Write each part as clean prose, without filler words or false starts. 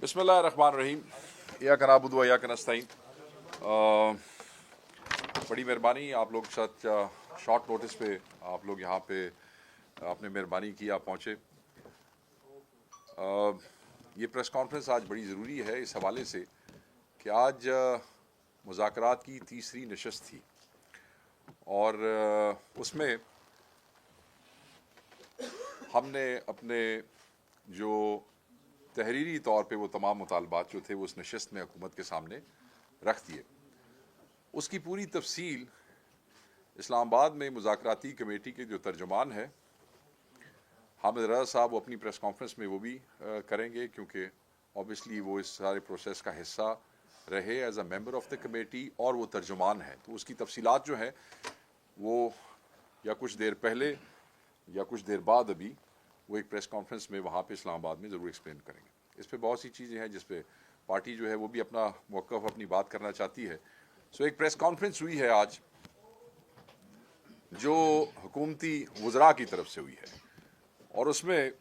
बिस्मिल्लाहिर्रहमानिर्रहीम। या का नाबुदु व या का नस्तईन। बड़ी मेहरबानी आप लोग के साथ शॉर्ट नोटिस पे आप लोग यहाँ पे आपने मेहरबानी की, आप पहुँचे। ये प्रेस कॉन्फ्रेंस आज बड़ी ज़रूरी है इस हवाले से कि आज मुज़ाकरात की तीसरी नशस्त थी और उसमें हमने अपने जो तहरीरी तौर पे वो तमाम मुतालबात जो थे वो उस नशस्त में हुकूमत के सामने रख दिए। उसकी पूरी तफसील इस्लामाबाद में मुज़ाकराती कमेटी के जो तर्जुमान है हामिद रज़ा साहब, वो अपनी प्रेस कॉन्फ्रेंस में वो भी करेंगे, क्योंकि ऑब्वियसली वो इस सारे प्रोसेस का हिस्सा रहे as a member of the committee और वो तर्जुमान है। तो उसकी तफसीलात जो हैं वो या कुछ देर पहले या कुछ देर बाद अभी वो एक प्रेस कॉन्फ्रेंस में वहाँ पे इस्लामाबाद में ज़रूर एक्सप्लेन करेंगे। इस पे बहुत सी चीज़ें हैं जिस पे पार्टी जो है वो भी अपना मौक़िफ़ अपनी बात करना चाहती है। सो एक प्रेस कॉन्फ्रेंस हुई है आज जो हुकूमती वज़रा की तरफ से हुई है और उसमें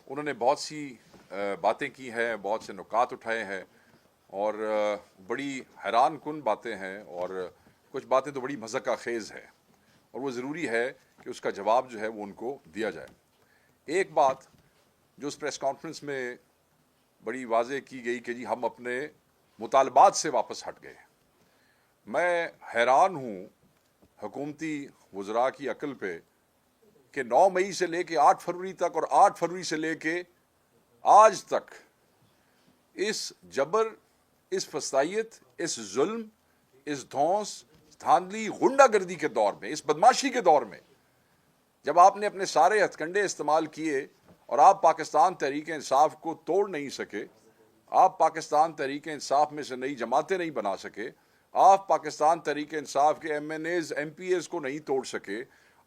उन्होंने बहुत सी बातें की हैं, बहुत से नुकात उठाए हैं और बड़ी हैरान कुन बातें हैं और कुछ बातें तो बड़ी मज़ाक़ खेज़ है और वो ज़रूरी है कि उसका जवाब जो है वो उनको दिया जाए। एक बात जो उस प्रेस कॉन्फ्रेंस में बड़ी वाज़ेह की गई कि जी हम अपने मुतालबात से वापस हट गए। मैं हैरान हूँ हुकूमती वज़रा की अक्ल पे कि 9 मई से लेके 8 फरवरी तक और 8 फरवरी से लेके आज तक इस जबर, इस फसाइयत, इस जुल्म, इस धौंस, धांधली, गुंडागर्दी के दौर में, इस बदमाशी के दौर में जब आपने अपने सारे हथकंडे इस्तेमाल किए और आप पाकिस्तान तहरीक इंसाफ को तोड़ नहीं सके, आप पाकिस्तान तहरीक इंसाफ में से नई जमातें नहीं बना सके, आप पाकिस्तान तहरीक इंसाफ के MNAs MPAs को नहीं तोड़ सके,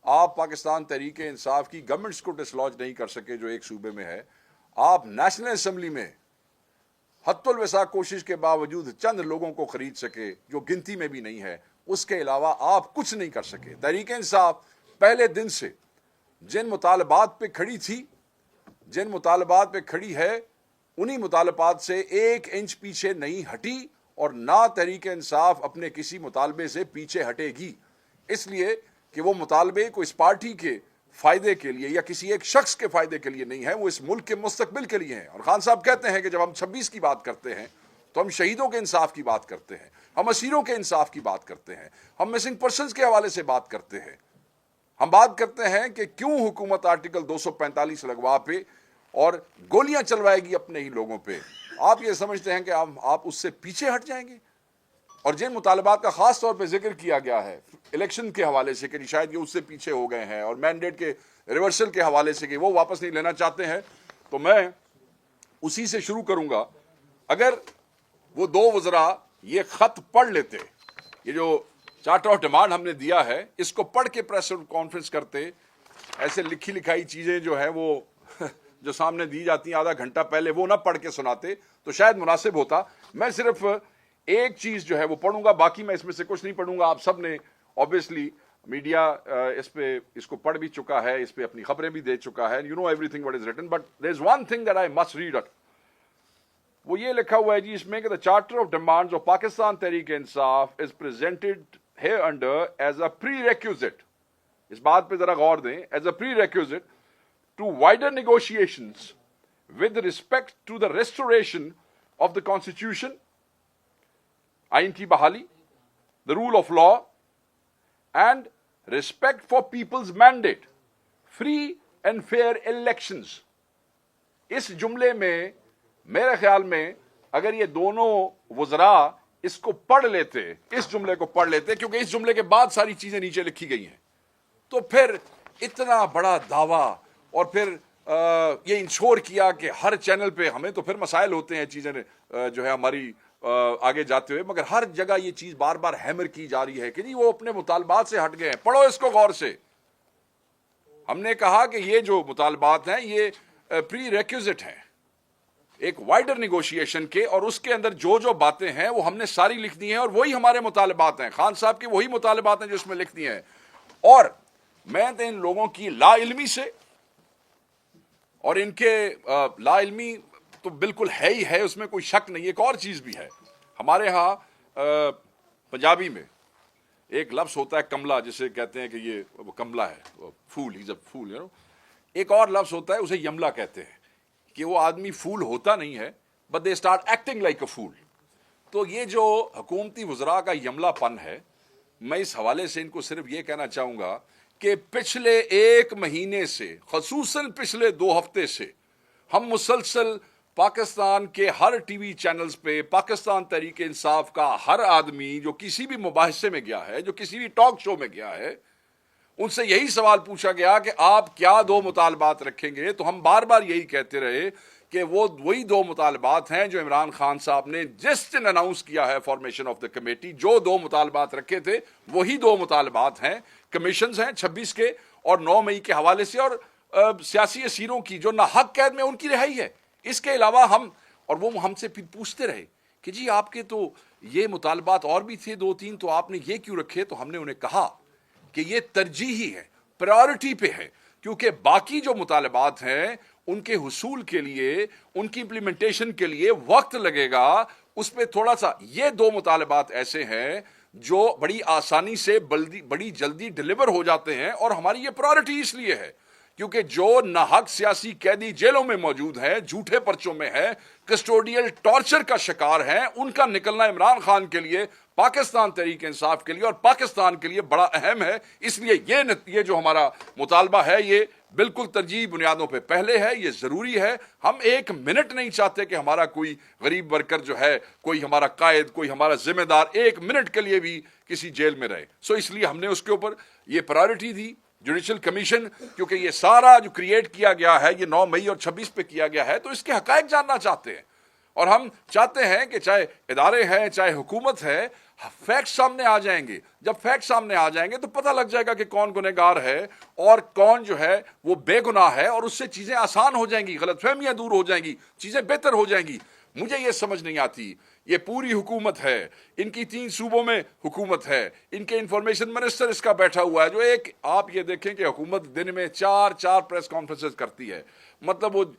आप पाकिस्तान तहरीक इंसाफ की गवर्नमेंट्स को डिसलॉज नहीं कर सके जो एक सूबे में है, आप नेशनल असम्बली में हत्तुल वसा कोशिश के बावजूद चंद लोगों को खरीद सके जो गिनती में भी नहीं है, उसके अलावा आप कुछ नहीं कर सके। तहरीक इंसाफ पहले दिन से जिन मुतालबात पे खड़ी थी, जिन मुतालबात पे खड़ी है, उन्हीं मुतालबात से 1 इंच पीछे नहीं हटी और ना तहरीक इंसाफ अपने किसी मुतालबे से पीछे हटेगी, इसलिए कि वो मुतालबे को इस पार्टी के फ़ायदे के लिए या किसी एक शख्स के फ़ायदे के लिए नहीं है, वो इस मुल्क के मुस्तकबिल के लिए हैं। और खान साहब कहते हैं कि जब हम 26 की बात करते हैं तो हम शहीदों के इंसाफ की बात करते हैं, हम असीरों के इंसाफ की बात करते हैं, हम मिसिंग पर्सनस के हवाले से बात करते हैं, हम बात करते हैं कि क्यों हुकूमत आर्टिकल 245 लगवा पे और गोलियां चलवाएगी अपने ही लोगों पे। आप ये समझते हैं कि आप उससे पीछे हट जाएंगे? और जिन मुतालबात का खास तौर पे जिक्र किया गया है इलेक्शन के हवाले से कि शायद ये उससे पीछे हो गए हैं और मैंडेट के रिवर्सल के हवाले से कि वो वापस नहीं लेना चाहते हैं, तो मैं उसी से शुरू करूंगा। अगर वो 2 वज़रा ये खत पढ़ लेते, ये जो चार्टर ऑफ डिमांड हमने दिया है, इसको पढ़ के प्रेस कॉन्फ्रेंस करते, ऐसे लिखी लिखाई चीज़ें जो है वो जो सामने दी जाती हैं आधा घंटा पहले वो ना पढ़ के सुनाते तो शायद मुनासिब होता। मैं सिर्फ एक चीज़ जो है वो पढ़ूंगा, बाकी मैं इसमें से कुछ नहीं पढ़ूंगा। आप सब ने ऑब्वियसली मीडिया इसको पढ़ भी चुका है, इस पर अपनी खबरें भी दे चुका है, you know everything what is written, but there is one thing that I must read it. वो ये लिखा हुआ है जी इसमें कि the charter of demands of Pakistan Tehreek Insaf is presented here under as a prerequisite, इस बात पे जरा गौर दें, as a prerequisite to wider negotiations with respect to the restoration of the constitution, आइन की बहाली, the rule of law and respect for people's mandate, free and fair elections। इस जुमले में मेरे ख्याल में अगर ये दोनों वज़रा इसको पढ़ लेते, इस जुमले को पढ़ लेते, क्योंकि इस जुमले के बाद सारी चीजें नीचे लिखी गई हैं, तो फिर इतना बड़ा दावा और फिर ये इंश्योर किया कि हर चैनल पे हमें तो फिर मसाइल होते हैं चीजें जो है हमारी आगे जाते हुए, मगर हर जगह ये चीज बार बार हैमर की जा रही है कि नहीं वो अपने मुतालबात से हट गए हैं। पढ़ो इसको गौर से। हमने कहा कि ये जो मुतालबात हैं ये प्री रेक्विजिट हैं एक वाइडर नेगोशिएशन के, और उसके अंदर जो जो बातें हैं वो हमने सारी लिख दी हैं और वही हमारे मुतालबात हैं, खान साहब की वही मुतालबात हैं जो इसमें लिख दी हैं। और मैं तो इन लोगों की लाइल्मी से और इनके लाइल्मी तो बिल्कुल है ही है, उसमें कोई शक नहीं। एक और चीज़ भी है हमारे यहाँ पंजाबी में एक लफ्ज़ होता है कमला, जिसे कहते हैं कि ये वो कमला है, फूल, ही जब फूल, एक और लफ्ज़ होता है उसे यमला कहते हैं, कि वो आदमी फूल होता नहीं है but they start acting like a fool. तो ये जो हुकूमती वज़रा का यमलापन है, मैं इस हवाले से इनको सिर्फ ये कहना चाहूँगा कि पिछले 1 महीने से, ख़ुसूसन पिछले 2 हफ्ते से, हम मुसलसल पाकिस्तान के हर टीवी चैनल्स पे पाकिस्तान तहरीक इंसाफ का हर आदमी जो किसी भी मुबाहिसे में गया है, जो किसी भी टॉक शो में गया है, उनसे यही सवाल पूछा गया कि आप क्या 2 मुतालबात रखेंगे। तो हम बार बार यही कहते रहे कि वो वही 2 मुतालबात हैं जो इमरान खान साहब ने जिस दिन अनाउंस किया है फॉर्मेशन ऑफ द कमेटी, जो 2 मुतालबात रखे थे वही 2 मुतालबात हैं। कमीशंस हैं 26 के और 9 मई के हवाले से, और सियासी असीरों की जो नाहक कैद में उनकी रिहाई है। इसके अलावा वो हमसे फिर पूछते रहे कि जी आपके तो ये मुतालबात और भी थे 2-3, तो आपने ये क्यों रखे। तो हमने उन्हें कहा कि ये तरजीही है, प्रायोरिटी पे है, क्योंकि बाकी जो मुतालबात हैं उनके हुसूल के लिए, उनकी इंप्लीमेंटेशन के लिए वक्त लगेगा, उस पर थोड़ा सा। ये 2 मुतालबात ऐसे हैं जो बड़ी आसानी से बड़ी जल्दी डिलीवर हो जाते हैं, और हमारी ये प्रायोरिटी इसलिए है क्योंकि जो नाहक सियासी कैदी जेलों में मौजूद है, झूठे पर्चों में है, कस्टोडियल टॉर्चर का शिकार है, उनका निकलना इमरान खान के लिए, पाकिस्तान तहरीक इंसाफ के लिए और पाकिस्तान के लिए बड़ा अहम है। इसलिए ये जो हमारा मुतालबा है ये बिल्कुल तरजीही बुनियादों पे पहले है, ये जरूरी है। हम 1 मिनट नहीं चाहते कि हमारा कोई गरीब वर्कर जो है, कोई हमारा कायद, कोई हमारा जिम्मेदार 1 मिनट के लिए भी किसी जेल में रहे। सो इसलिए हमने उसके ऊपर ये प्रायोरिटी दी, जुडिशल कमीशन, क्योंकि ये सारा जो क्रिएट किया गया है ये 9 मई और 26 पे किया गया है, तो इसके हकायक जानना चाहते हैं। और हम चाहते हैं कि चाहे इदारे हैं, चाहे हुकूमत है, फैक्ट सामने आ जाएंगे। जब फैक्ट सामने आ जाएंगे तो पता लग जाएगा कि कौन गुनहगार है और कौन जो है वो बेगुनाह है, और उससे चीजें आसान हो जाएंगी, गलतफहमियां दूर हो जाएंगी, चीजें बेहतर हो जाएंगी। मुझे ये समझ नहीं आती, ये पूरी हुकूमत है, इनकी 3 सूबों में हुकूमत है, इनके इंफॉर्मेशन मिनिस्टर इसका बैठा हुआ है, जो एक, आप ये देखें कि हुकूमत दिन में 4 प्रेस कॉन्फ्रेंसेस करती है। मतलब वो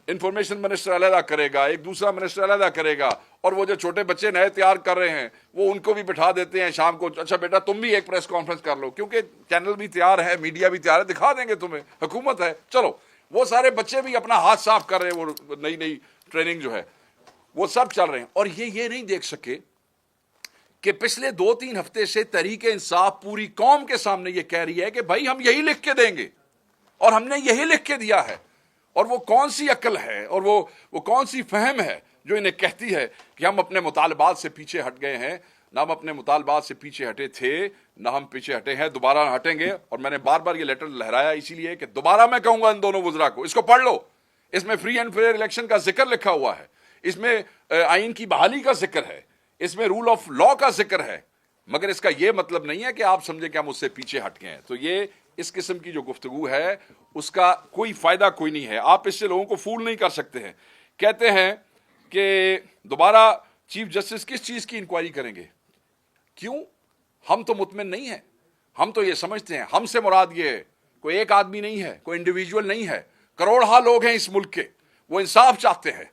इंफॉर्मेशन मिनिस्टर अलहदा करेगा, एक दूसरा मिनिस्टर अलहदा करेगा, और वो जो छोटे बच्चे नए तैयार कर रहे हैं वो उनको भी बिठा देते हैं शाम को, अच्छा बेटा तुम भी एक प्रेस कॉन्फ्रेंस कर लो, क्योंकि चैनल भी तैयार है, मीडिया भी तैयार है, दिखा देंगे तुम्हें, हुकूमत है। चलो, वो सारे बच्चे भी अपना हाथ साफ कर रहे हैं, वो नई ट्रेनिंग जो है वो सब चल रहे हैं। और ये नहीं देख सके कि पिछले 2-3 हफ्ते से तहरीक इंसाफ पूरी कौम के सामने ये कह रही है कि भाई हम यही लिख के देंगे, और हमने यही लिख के दिया है। और वो कौन सी अक्ल है और वो कौन सी फहम है जो इन्हें कहती है कि हम अपने मुतालबात से पीछे हट गए हैं। ना हम अपने मुतालबात से पीछे हटे थे, ना हम पीछे हटे हैं, दोबारा हटेंगे। और मैंने बार बार ये लेटर लहराया इसीलिए कि दोबारा मैं कहूंगा इन दोनों वज़रा को, इसको पढ़ लो, इसमें फ्री एंड फेयर इलेक्शन का जिक्र लिखा हुआ है, इसमें आइन की बहाली का जिक्र है, इसमें रूल ऑफ लॉ का जिक्र है, मगर इसका यह मतलब नहीं है कि आप समझे कि हम उससे पीछे हट गए हैं। तो ये इस किस्म की जो गुफ्तगू है उसका कोई फायदा कोई नहीं है, आप इससे लोगों को फूल नहीं कर सकते हैं। कहते हैं कि दोबारा चीफ जस्टिस किस चीज की इंक्वायरी करेंगे, क्यों? हम तो मुतमिन नहीं है, हम तो ये समझते हैं, हमसे मुराद ये है कोई एक आदमी नहीं है, कोई इंडिविजुअल नहीं है, करोड़हा लोग हैं इस मुल्क के, वो इंसाफ चाहते हैं।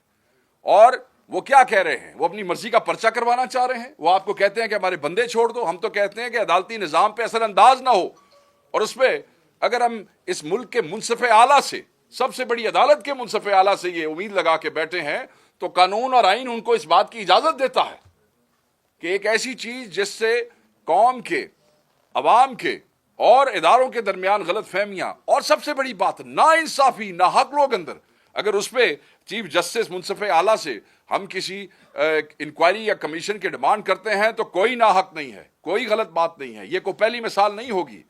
और वो क्या कह रहे हैं, वो अपनी मर्जी का पर्चा करवाना चाह रहे हैं। वो आपको कहते हैं कि हमारे बंदे छोड़ दो, हम तो कहते हैं कि अदालती निजाम पे असरअंदाज ना हो। और उसमें अगर हम इस मुल्क के मुनसिफ आला से, सबसे बड़ी अदालत के मुनसिफ आला से ये उम्मीद लगा के बैठे हैं, तो कानून और आइन उनको इस बात की इजाजत देता है कि एक ऐसी चीज जिससे कौम के, अवाम के और इदारों के दरमियान गलत फहमियां और सबसे बड़ी बात ना इंसाफी, ना हक लोग अंदर, अगर उस पर चीफ जस्टिस मुनसिफ आला से हम किसी इंक्वायरी या कमीशन की डिमांड करते हैं तो कोई ना हक नहीं है, कोई गलत बात नहीं है, ये कोई पहली मिसाल नहीं होगी।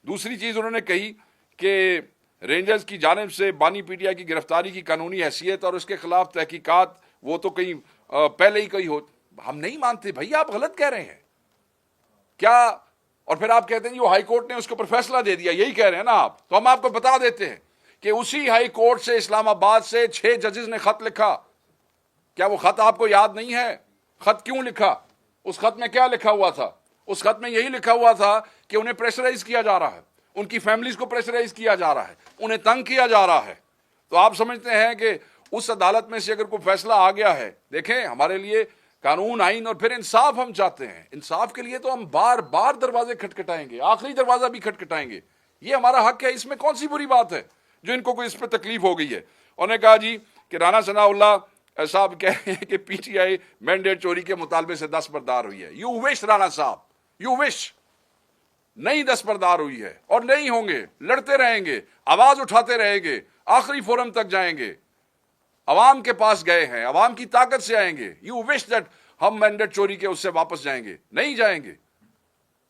दूसरी चीज उन्होंने कही कि रेंजर्स की जानिब से बानी पीटिया की गिरफ्तारी की कानूनी हैसियत और उसके खिलाफ तहकीकात वो तो कहीं पहले ही कही हो। हम नहीं मानते भाई, आप गलत कह रहे हैं क्या? और फिर आप कहते हैं वो हाई कोर्ट ने उसके ऊपर फैसला दे दिया, यही कह रहे हैं ना आप। तो हम आपको बता देते हैं कि उसी हाई कोर्ट से, इस्लामाबाद से 6 जजेस ने खत लिखा। क्या वो खत आपको याद नहीं है? खत क्यों लिखा? उस खत में क्या लिखा हुआ था? उस खत में यही लिखा हुआ था कि उन्हें प्रेशराइज किया जा रहा है, उनकी फैमिलीज को प्रेशराइज किया जा रहा है, उन्हें तंग किया जा रहा है। तो आप समझते हैं कि उस अदालत में से अगर कोई फैसला आ गया है, देखें हमारे लिए कानून, आइन और फिर इंसाफ हम चाहते हैं। इंसाफ के लिए तो हम बार बार दरवाजे खटखटाएंगे, आखिरी दरवाजा भी खटखटाएंगे, ये हमारा हक है। इसमें कौन सी बुरी बात है जो इनको कोई इस पर तकलीफ हो गई है। उन्होंने कहा जी कि राना सनाउल्लाह साहब कह रहे हैं कि पीटीआई मैंडेट चोरी के मुतालबे से दस्तबरदार हुई है। यू विश राना साहब, यू विश। नहीं दस्तबरदार हुई है और नहीं होंगे, लड़ते रहेंगे, आवाज उठाते रहेंगे, आखिरी फोरम तक जाएंगे, अवाम के पास गए हैं, अवाम की ताकत से आएंगे। यू विश दैट हम मैंडेट चोरी के उससे वापस जाएंगे, नहीं जाएंगे।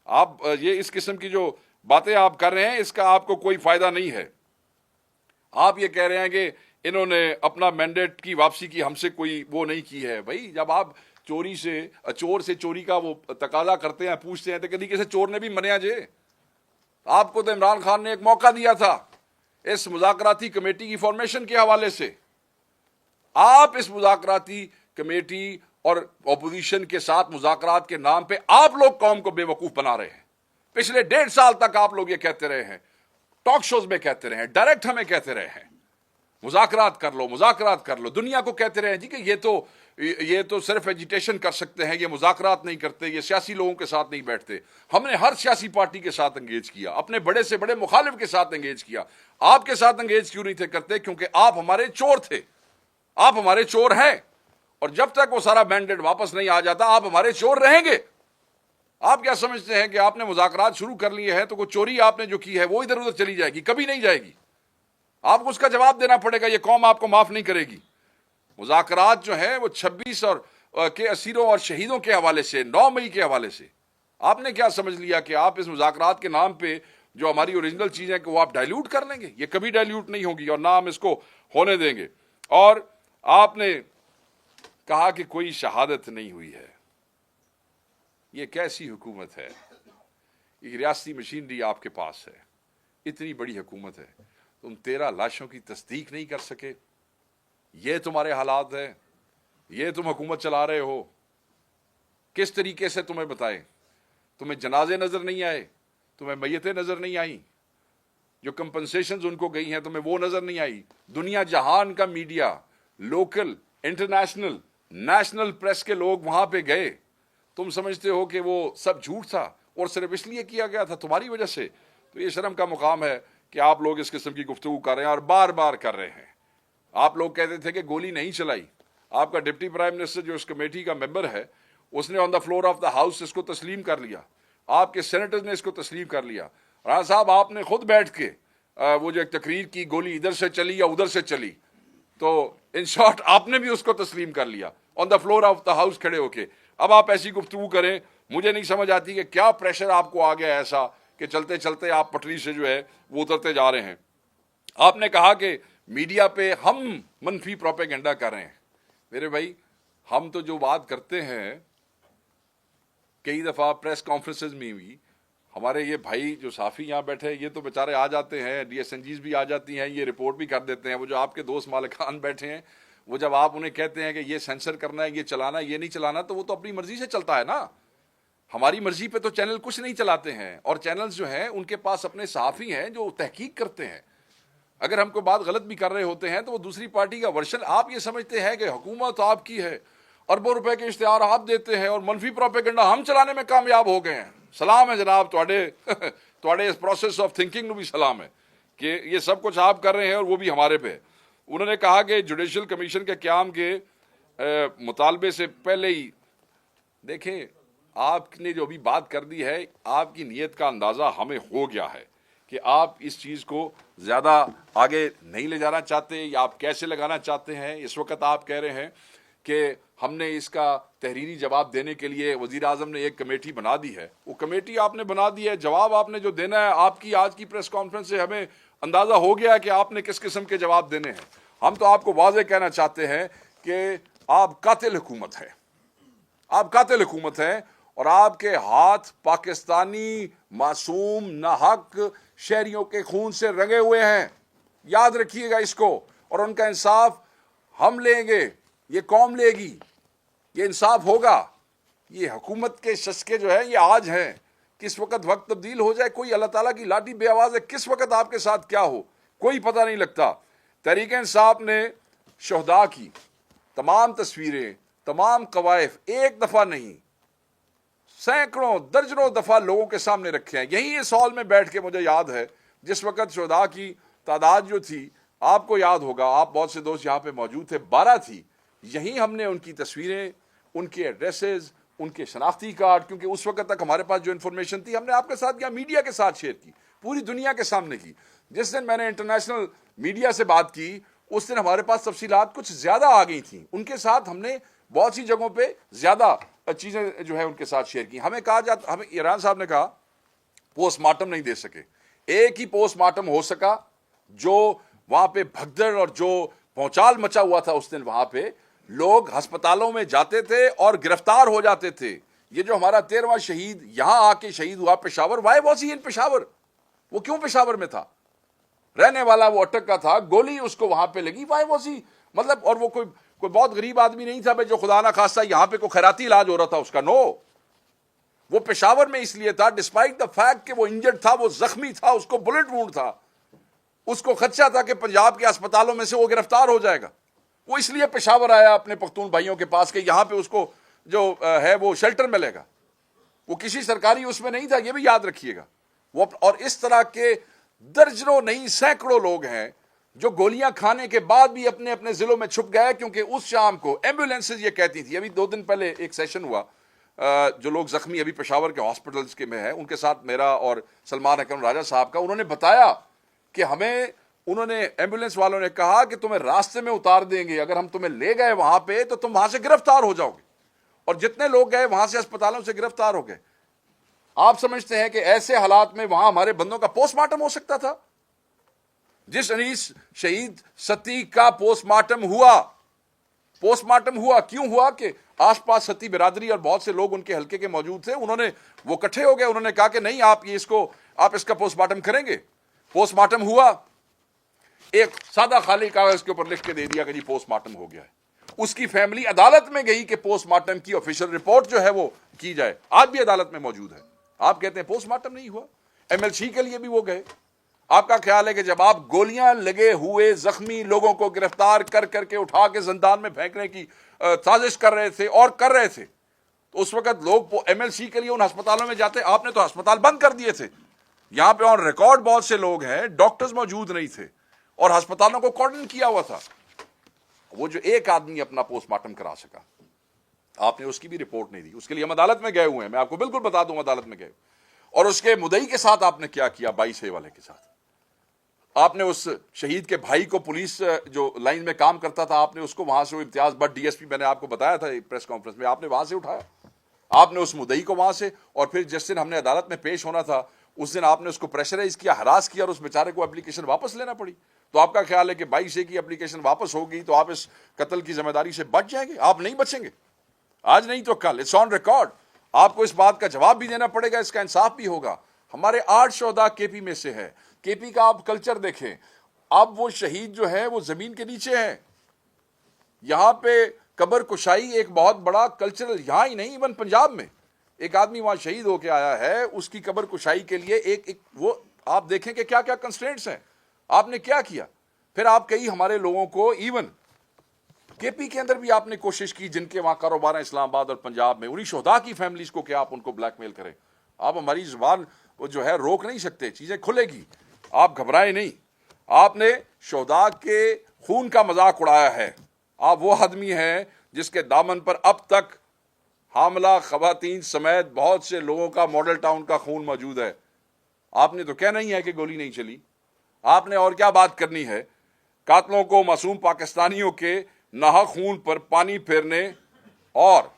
आप ये इस किस्म की जो बातें आप कर रहे हैं, इसका आपको कोई फायदा नहीं है। आप ये कह रहे हैं कि इन्होंने अपना मैंडेट की वापसी की हमसे कोई वो नहीं की है। भाई जब आप चोर से चोरी का वो तकाजा करते हैं, पूछते हैं, तो कभी किसी चोर ने भी मनिया जे। आपको तो इमरान खान ने एक मौका दिया था इस मुज़ाकराती कमेटी की फॉर्मेशन के हवाले से। आप इस मुज़ाकराती कमेटी और ऑपोजिशन के साथ मुज़ाकरात के नाम पे आप लोग कौम को बेवकूफ बना रहे हैं। पिछले 1.5 साल तक आप लोग ये कहते रहे हैं, टॉक शोज में कहते रहे हैं, डायरेक्ट हमें कहते रहे हैं मुज़ाकरात कर लो, मुज़ाकरात कर लो। दुनिया को कहते रहे हैं जी कि ये तो सिर्फ एजिटेशन कर सकते हैं, ये मुज़ाकरात नहीं करते, ये सियासी लोगों के साथ नहीं बैठते। हमने हर सियासी पार्टी के साथ एंगेज किया, अपने बड़े से बड़े मुखालिफ के साथ एंगेज किया। आपके साथ एंगेज क्यों नहीं थे करते? क्योंकि आप हमारे चोर थे, आप हमारे चोर हैं, और जब तक वो सारा मैंडेट वापस नहीं आ जाता आप हमारे चोर रहेंगे। आप क्या समझते हैं कि आपने मुज़ाकरात शुरू कर लिए हैं तो कोई चोरी आपने जो की है वो इधर उधर चली जाएगी? कभी नहीं जाएगी। आपको उसका जवाब देना पड़ेगा, ये कौम आपको माफ नहीं करेगी। मुज़ाकरात जो है वो 26 और के असीरों और शहीदों के हवाले से, 9 मई के हवाले से, आपने क्या समझ लिया कि आप इस मुज़ाकरात के नाम पे जो हमारी ओरिजिनल चीजें कि वो आप डाइल्यूट कर लेंगे? ये कभी डाइल्यूट नहीं होगी और ना हम इसको होने देंगे। और आपने कहा कि कोई शहादत नहीं हुई है। ये कैसी हुकूमत है? एक रियासती मशीनरी आपके पास है, इतनी बड़ी हुकूमत है, तुम 13 लाशों की तस्दीक नहीं कर सके। ये तुम्हारे हालात है, ये तुम हुकूमत चला रहे हो। किस तरीके से तुम्हें बताएं? तुम्हें जनाजे नजर नहीं आए, तुम्हें मैयतें नजर नहीं आई, जो कंपनसेशंस उनको गई हैं तुम्हें वो नजर नहीं आई। दुनिया जहान का media, local, international, national press के लोग वहां पे गए। तुम समझते हो कि वो सब झूठ था और सिर्फ इसलिए किया गया था तुम्हारी वजह से? तो ये शर्म का मुकाम है कि आप लोग इस किस्म की गुफ्तगू कर रहे हैं और बार बार कर रहे हैं। आप लोग कहते थे कि गोली नहीं चलाई। आपका डिप्टी प्राइम मिनिस्टर जो इस कमेटी का मेंबर है, उसने on the floor of the house इसको तस्लीम कर लिया। आपके सेनेटर्स ने इसको तस्लीम कर लिया। राणा साहब, आपने खुद बैठ के वो जो एक तकरीर की, गोली इधर से चली या उधर से चली, तो इन शॉर्ट आपने भी उसको तस्लीम कर लिया on the floor of the house खड़े होके। अब आप ऐसी गुफ्तगू करें, मुझे नहीं समझ आती कि क्या प्रेशर आपको आ गया ऐसा कि चलते चलते आप पटरी से जो है वो उतरते जा रहे हैं। आपने कहा कि मीडिया पे हम मनफी प्रोपेगेंडा कर रहे हैं। मेरे भाई, हम तो जो बात करते हैं, कई दफा प्रेस कॉन्फ्रेंसेस में भी हमारे ये भाई जो साफी यहाँ बैठे हैं, ये तो बेचारे आ जाते हैं, DSNGs भी आ जाती हैं, ये रिपोर्ट भी कर देते हैं। वो जो आपके दोस्त मालिक खान बैठे हैं, वो जब आप उन्हें कहते हैं कि ये सेंसर करना है, ये चलाना है, ये नहीं चलाना, तो वो तो अपनी मर्जी से चलता है ना। हमारी मर्जी पे तो चैनल कुछ नहीं चलाते हैं, और चैनल्स जो हैं उनके पास अपने सहाफ़ी हैं जो तहकीक करते हैं। अगर हम कोई बात गलत भी कर रहे होते हैं तो वो दूसरी पार्टी का वर्शन, आप ये समझते हैं कि हुकूमत आपकी है, अरबों रुपए के इश्तिहार आप देते हैं और मनफी प्रोपेगेंडा हम चलाने में कामयाब हो गए हैं। सलाम है जनाब, तुहाडे इस प्रोसेस ऑफ थिंकिंग में भी सलाम है कि ये सब कुछ आप कर रहे हैं और वो भी हमारे पे। उन्होंने कहा कि जुडिशल कमीशन के क़याम के मुतालबे से पहले ही, देखें आपने जो भी बात कर दी है, आपकी नीयत का अंदाज़ा हमें हो गया है कि आप इस चीज़ को ज़्यादा आगे नहीं ले जाना चाहते या आप कैसे लगाना चाहते हैं। इस वक्त आप कह रहे हैं कि हमने इसका तहरीरी जवाब देने के लिए वज़ीर आज़म ने एक कमेटी बना दी है। वो कमेटी आपने बना दी है, जवाब आपने जो देना है, आपकी आज की प्रेस कॉन्फ्रेंस से हमें अंदाज़ा हो गया है कि आपने किस किस्म के जवाब देने हैं। हम तो आपको वाज़ेह कहना चाहते हैं कि आप कातिल हुकूमत है, आप कातिल हुकूमत है, और आपके हाथ पाकिस्तानी मासूम नाहक शहरियों के खून से रंगे हुए हैं। याद रखिएगा इसको, और उनका इंसाफ हम लेंगे, ये कौम लेगी, ये इंसाफ होगा। ये हुकूमत के शस्के जो है ये आज हैं, किस वक्त वक्त तब्दील हो जाए, कोई अल्लाह ताला की लाठी बेआवाज़ है, किस वक्त आपके साथ क्या हो कोई पता नहीं लगता। तहरीक इंसाफ ने शहदा की तमाम तस्वीरें, तमाम कवायफ एक दफा नहीं, सैकड़ों दर्जनों दफा लोगों के सामने रखे हैं। यही इस हॉल में बैठ के मुझे याद है जिस वक्त शहदा की तादाद जो थी, आपको याद होगा, आप बहुत से दोस्त यहाँ पे मौजूद थे, 12 थी। यहीं हमने उनकी तस्वीरें, उनके एड्रेसेस, उनके शनाख्ती कार्ड, क्योंकि उस वक्त तक हमारे पास जो इन्फॉर्मेशन थी हमने आपके साथ या मीडिया के साथ शेयर की, पूरी दुनिया के सामने की। जिस दिन मैंने इंटरनेशनल मीडिया से बात की उस दिन हमारे पास तफसीलात कुछ ज्यादा आ गई थी। उनके साथ हमने बहुत सी जगहों पे ज्यादा चीजें जो है उनके साथ शेयर की। हमें कहा जाता, हमें ईरान साहब ने कहा पोस्टमार्टम नहीं दे सके। एक ही पोस्टमार्टम हो सका जो वहां पे भगदड़ और जो भौचाल मचा हुआ था उस दिन, वहां पे लोग अस्पतालों में जाते थे और गिरफ्तार हो जाते थे। ये जो हमारा 13वां शहीद यहां आके शहीद हुआ पेशावर, वाई वॉज ही इन पेशावर, वो क्यों पेशावर में था? रहने वाला वो अटक का था, गोली उसको वहां पे लगी, वाई वॉज ही, मतलब, और वो कोई बहुत गरीब आदमी नहीं था भाई जो खुदा ना खास्ता यहां पे कोई खैराती इलाज हो रहा था उसका, नो, वो पेशावर में इसलिए था डिस्पाइट द फैक्ट कि वो इंजर्ड था, वो जख्मी था, उसको बुलेट वुंड था, उसको खदशा था कि पंजाब के अस्पतालों में से वो गिरफ्तार हो जाएगा। वो इसलिए पेशावर आया अपने पख्तून भाइयों के पास कि यहां पे उसको जो है वो शेल्टर मिलेगा। वो किसी सरकारी उसमें नहीं था, ये भी याद रखिएगा। वो, और इस तरह के दर्जनों नहीं सैकड़ों लोग हैं जो गोलियां खाने के बाद भी अपने अपने जिलों में छुप गए, क्योंकि उस शाम को एम्बुलेंसेज ये कहती थी। अभी 2 दिन पहले एक सेशन हुआ, जो लोग जख्मी अभी पेशावर के हॉस्पिटल्स के में हैं, उनके साथ मेरा और सलमान अकरम राजा साहब का, उन्होंने बताया कि हमें, उन्होंने, एम्बुलेंस वालों ने कहा कि तुम्हें रास्ते में उतार देंगे, अगर हम तुम्हें ले गए वहां पे तो तुम वहां से गिरफ्तार हो जाओगे। और जितने लोग गए वहां से अस्पतालों से गिरफ्तार हो गए। आप समझते हैं कि ऐसे हालात में वहां हमारे बंदों का पोस्टमार्टम हो सकता था? जिस अनीस शहीद सती का पोस्टमार्टम हुआ, क्यों हुआ कि आसपास सती बिरादरी और बहुत से लोग उनके हल्के के मौजूद थे, उन्होंने, वो इकट्ठे हो गए, उन्होंने कहा कि नहीं, आप इसका पोस्टमार्टम करेंगे। पोस्टमार्टम हुआ, एक सादा खाली कागज के ऊपर लिख के दे दिया कि जी पोस्टमार्टम हो गया है। उसकी फैमिली अदालत में गई कि पोस्टमार्टम की ऑफिशियल रिपोर्ट जो है वो की जाए, आज भी अदालत में मौजूद है। आप कहते हैं पोस्टमार्टम नहीं हुआ। एमएलसी के लिए भी वो गए। आपका ख्याल है कि जब आप गोलियां लगे हुए जख्मी लोगों को गिरफ्तार कर करके उठा के जिंदान में फेंकने की साजिश कर रहे थे, तो उस वक्त लोग एमएलसी के लिए उन अस्पतालों में जाते? आपने तो अस्पताल बंद कर दिए थे। यहां पे ऑन रिकॉर्ड बहुत से लोग हैं, डॉक्टर्स मौजूद नहीं थे और अस्पतालों को कॉर्डन किया हुआ था। वो जो एक आदमी अपना पोस्टमार्टम करा सका, आपने उसकी भी रिपोर्ट नहीं दी। उसके लिए हम अदालत में गए हुए हैं, मैं आपको बिल्कुल बता दूं, अदालत में गए। और उसके मुदई के साथ आपने क्या किया? 22A वाले के साथ आपने उस शहीद के भाई को, पुलिस जो लाइन में काम करता था, आपने उसको वहां से, इम्तियाज भट्ट डीएसपी, मैंने आपको बताया था प्रेस कॉन्फ्रेंस में, आपने वहां से उठाया, आपने उस मुदई को वहां से, और फिर जिस दिन हमने अदालत में पेश होना था उस दिन आपने उसको प्रेशराइज किया, हरास किया और उस बेचारे को एप्लीकेशन वापस लेना पड़ी। तो आपका ख्याल है कि 22A की एप्लीकेशन वापस होगी तो आप इस कत्ल की जिम्मेदारी से बच जाएंगे? आप नहीं बचेंगे, आज नहीं तो कल, इट्स ऑन रिकॉर्ड। आपको इस बात का जवाब भी देना पड़ेगा, इसका इंसाफ भी होगा। हमारे 8 शोहदा केपी में से है। केपी का आप कल्चर देखें, अब वो शहीद जो है वो जमीन के नीचे है। यहां पे कब्र कुशाई एक बहुत बड़ा कल्चरल, यहां ही नहीं, इवन पंजाब में एक आदमी वहां शहीद होके आया है, उसकी कब्र कुशाई के लिए एक वो आप देखें कि क्या क्या कंस्ट्रेंट्स हैं। आपने क्या किया? फिर आप कई हमारे लोगों को, इवन केपी के अंदर भी आपने कोशिश की, जिनके वहां कारोबार है इस्लामाबाद और पंजाब में, उन्हीं शोहदा की फैमिलीज को क्या आप उनको ब्लैकमेल करें? आप हमारी जुबान वो जो है रोक नहीं सकते, चीजें खुलेगी, आप घबराएं नहीं। आपने शोहदा के खून का मजाक उड़ाया है। आप वो आदमी हैं जिसके दामन पर अब तक हामला खवातीन समेत बहुत से लोगों का, मॉडल टाउन का खून मौजूद है। आपने तो कहना ही है कि गोली नहीं चली। आपने और क्या बात करनी है? कातलों को, मासूम पाकिस्तानियों के नाहक खून पर पानी फेरने और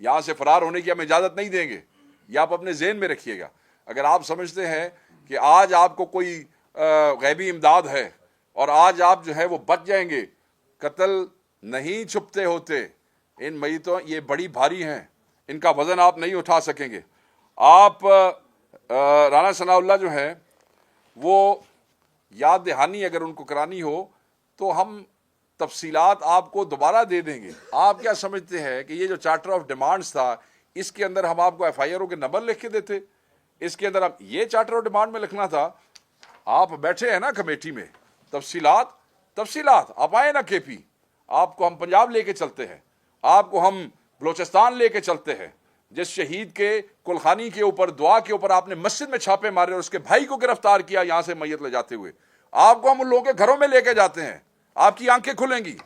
यहां से फरार होने की हम इजाजत नहीं देंगे। यह आप अपने जेहन में रखिएगा। अगर आप समझते हैं कि आज आपको कोई गैबी इमदाद है और आज आप जो है वो बच जाएंगे, कत्ल नहीं छुपते होते। इन मैयतों, ये बड़ी भारी हैं, इनका वजन आप नहीं उठा सकेंगे। आप राना सनाउल्लाह जो है वो याद दहानी अगर उनको करानी हो तो हम तफसीलात आपको दोबारा दे देंगे। आप क्या समझते हैं कि ये जो चार्टर ऑफ डिमांड्स था, इसके अंदर हम आपको एफआईआर के नंबर लिख के देते? इसके अंदर आप ये चार्टर ऑफ डिमांड में लिखना था। आप बैठे हैं ना कमेटी में, तफसीलात आप आए ना केपी, आपको हम पंजाब लेके चलते हैं, आपको हम बलोचिस्तान लेके चलते हैं। जिस शहीद के कुलखानी के ऊपर, दुआ के ऊपर आपने मस्जिद में छापे मारे और उसके भाई को गिरफ्तार किया यहां से मैयत ले जाते हुए, आपको हम उन लोगों के घरों में लेके जाते हैं। आपकी आंखें खुलेंगी।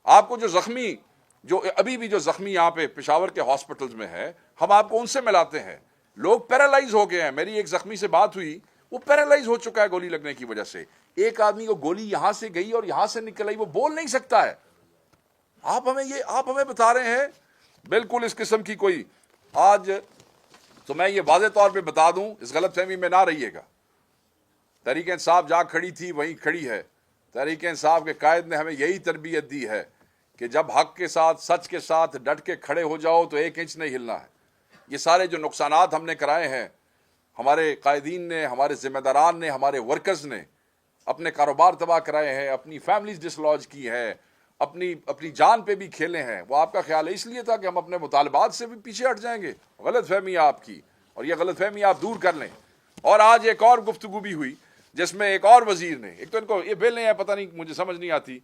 आपको जो जख्मी, जो अभी भी जो जख्मी यहाँ पे पेशावर के हॉस्पिटल्स में है, हम आपको उनसे मिलाते हैं। लोग पैरालाइज हो गए हैं। मेरी एक जख्मी से बात हुई, वो पैरालाइज हो चुका है गोली लगने की वजह से। एक आदमी को गोली यहां से गई और यहां से निकल आई, वो बोल नहीं सकता है। आप हमें बता रहे हैं बिल्कुल इस किस्म की कोई। आज तो मैं ये वाज़े तौर पे बता दूं, इस गलतफहमी में ना रहिएगा। तहरीक इंसाफ जहां खड़ी थी वहीं खड़ी है। तहरीक इंसाफ के कायद ने हमें यही तरबियत दी है कि जब हक के साथ, सच के साथ डट के खड़े हो जाओ तो एक इंच नहीं हिलना है। ये सारे जो नुकसानात हमने कराए हैं, हमारे कायदीन ने, हमारे जिम्मेदारान ने, हमारे वर्कर्स ने अपने कारोबार तबाह कराए हैं, अपनी फैमिलीज डिसलॉज की है, अपनी जान पे भी खेले हैं। वो आपका ख्याल है इसलिए था कि हम अपने मुतालबात से भी पीछे हट जाएंगे। गलत फहमी आपकी, और ये गलत फहमी आप दूर कर लें। और आज एक और गुफ्तगू भी हुई जिसमें एक और वजीर ने, एक तो इनको ये वेले हैं, पता नहीं, मुझे समझ नहीं आती,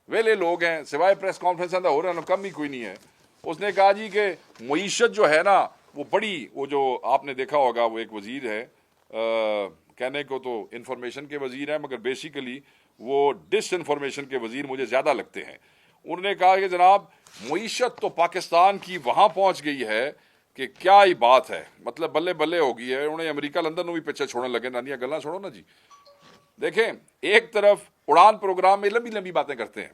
वेले लोग हैं, सिवाय प्रेस कॉन्फ्रेंस हो रहा है कम ही कोई नहीं है। उसने कहा जी कि मईशत जो है ना वो बड़ी, वो जो आपने देखा होगा वो एक वजीर है, कहने को तो इंफॉर्मेशन के वजीर है मगर बेसिकली वो डिस इन्फॉर्मेशन के वजीर मुझे ज़्यादा लगते हैं। उन्होंने कहा कि जनाब मईशत तो पाकिस्तान की वहाँ पहुँच गई है कि क्या ही बात है, मतलब बल्ले बल्ले हो गई है। उन्हें अमेरिका लंदन में भी पीछे छोड़ने लगे। नानिया गल्ला छोड़ो ना जी। देखें, एक तरफ उड़ान प्रोग्राम में लंबी लंबी बातें करते हैं